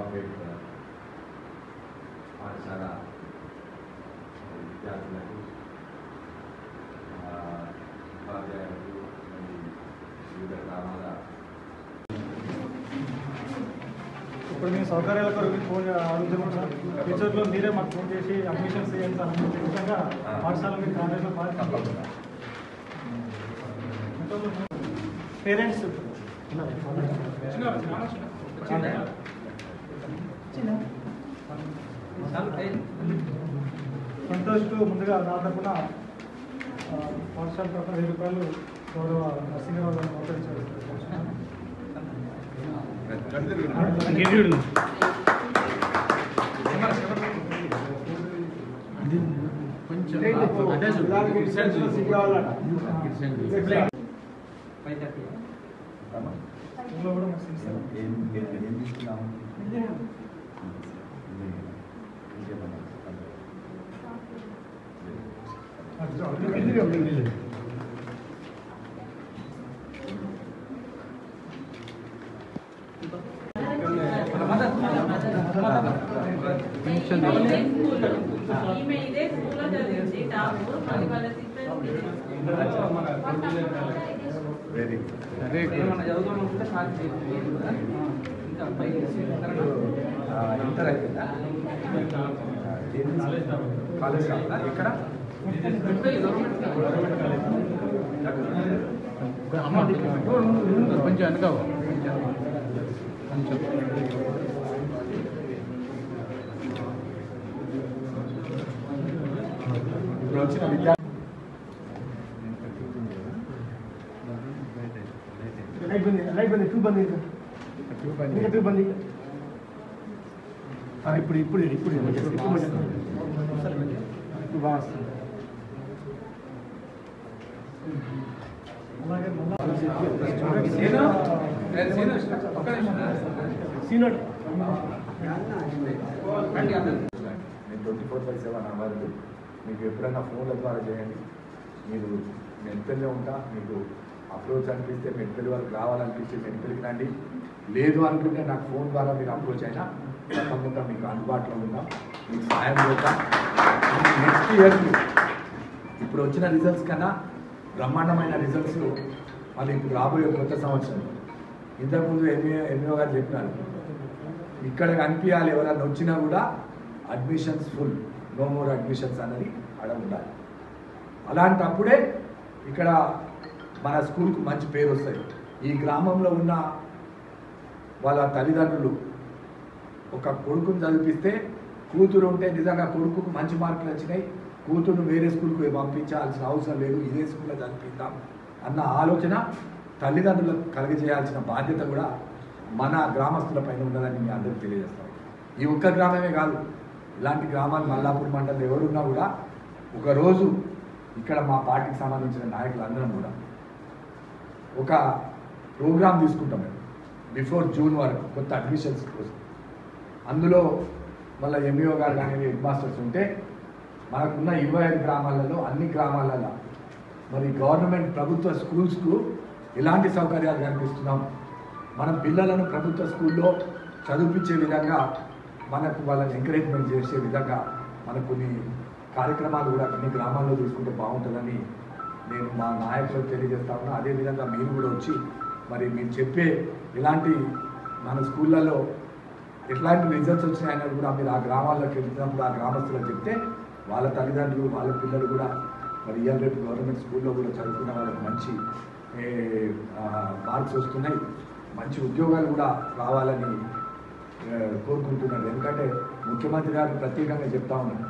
Corporate పాఠశాల విద్యార్థులకు ఉపాధ్యాయులకు వివిధ గ్రామాల ఇప్పుడు మీ సౌకర్యాల కొరకు ఫోన్ అడుగుతున్నాం సార్. ఫ్యూచర్లో మీరే మాకు ఫోన్ చేసి అడ్మిషన్స్ చేయండి సార్. ఖచ్చితంగా పాఠశాల మీరు కాలేజ్లో పేరెంట్స్ సంతోష్కు ముందుగా నా తరఫున పాఠశాల తరఫున 1000 రూపాయలు గౌరవ నర్సింగ్ వాళ్ళని మోకరించారు. ఇక్కడ కొంచెం వెనక కొంచెం వచ్చిన విద్యార్థి ఇప్పుడు నేను 24/7 అవ్వదు. మీకు ఎప్పుడైనా ఫోన్ల ద్వారా చేయండి. మీరు మెడికల్లో ఉంటా, మీకు అప్రోచ్ అనిపిస్తే మెడికల్ వరకు రావాలనిపిస్తే మెడికల్కి రండి. లేదు అనుకుంటే నాకు ఫోన్ ద్వారా మీరు అప్రోచ్ అయినా తప్పకుండా మీకు అందుబాటులో ఉంటాం, మీకు సాయం చేద్దాం. నెక్స్ట్ ఇయర్కి ఇప్పుడు వచ్చిన రిజల్ట్స్ కన్నా బ్రహ్మాండమైన రిజల్ట్స్ మళ్ళీ ఇప్పుడు రాబోయే కొత్త సంవత్సరం. ఇంతకుముందు ఎంఈఓ గారు చెప్పినారు, ఇక్కడ కనిపించాలి ఎవరైనా వచ్చినా కూడా admissions full, no more admissions అన్నది అక్కడ ఉండాలి. అలాంటప్పుడే ఇక్కడ మన స్కూల్కు మంచి పేరు వస్తుంది. ఈ గ్రామంలో ఉన్న వాళ్ళ తల్లిదండ్రులు ఒక కొడుకుని చదివిస్తే కూతురు ఉంటే నిజంగా కొడుకుకు మంచి మార్కులు వచ్చినాయి, కూతురును వేరే స్కూల్కి పంపించాల్సిన అవసరం లేదు, ఇదే స్కూల్లో చదివిద్దాం అన్న ఆలోచన తల్లిదండ్రులకు కలిగజేయాల్సిన బాధ్యత కూడా మన గ్రామస్తుల పైన ఉన్నదని మీ అందరికీ తెలియజేస్తాం. ఈ ఒక్క గ్రామమే కాదు, ఇలాంటి గ్రామాలు మల్లాపూర్ మండలంలో ఎవరున్నా కూడా ఒకరోజు ఇక్కడ మా పార్టీకి సంబంధించిన నాయకులందరం కూడా ఒక ప్రోగ్రాం తీసుకుంటాం మేము బిఫోర్ జూన్ వరకు కొత్త అడ్మిషన్స్ కోసం. అందులో మళ్ళీ ఎంఈఓ గారు కానీ హెడ్ మాస్టర్స్ ఉంటే మనకున్న 25 గ్రామాలలో అన్ని గ్రామాలలో మరి గవర్నమెంట్ ప్రభుత్వ స్కూల్స్కు ఎలాంటి సౌకర్యాలు కల్పిస్తున్నాం, మన పిల్లలను ప్రభుత్వ స్కూల్లో చదివించే విధంగా మనకు వాళ్ళని ఎంకరేజ్మెంట్ చేసే విధంగా మనకు కొన్ని కార్యక్రమాలు కూడా కొన్ని గ్రామాల్లో తీసుకుంటే బాగుంటుందని నేను మా నాయకులకు తెలియజేస్తా ఉన్నా. అదేవిధంగా మీరు కూడా వచ్చి మరి మీరు చెప్పే ఇలాంటి మన స్కూళ్ళల్లో ఎట్లాంటి రిజల్ట్స్ వచ్చినాయని కూడా మీరు ఆ గ్రామాల్లోకి వెళ్తున్నప్పుడు ఆ గ్రామస్తులకు చెప్తే వాళ్ళ తల్లిదండ్రులు వాళ్ళ పిల్లలు కూడా మరి ఇవాళ రేపు గవర్నమెంట్ స్కూల్లో కూడా చదువుకున్న వాళ్ళకి మంచి మార్క్స్ వస్తున్నాయి, మంచి ఉద్యోగాలు కూడా రావాలని కోరుకుంటున్నాను. ఎందుకంటే ముఖ్యమంత్రి గారు ప్రత్యేకంగా చెప్తా ఉన్నారు,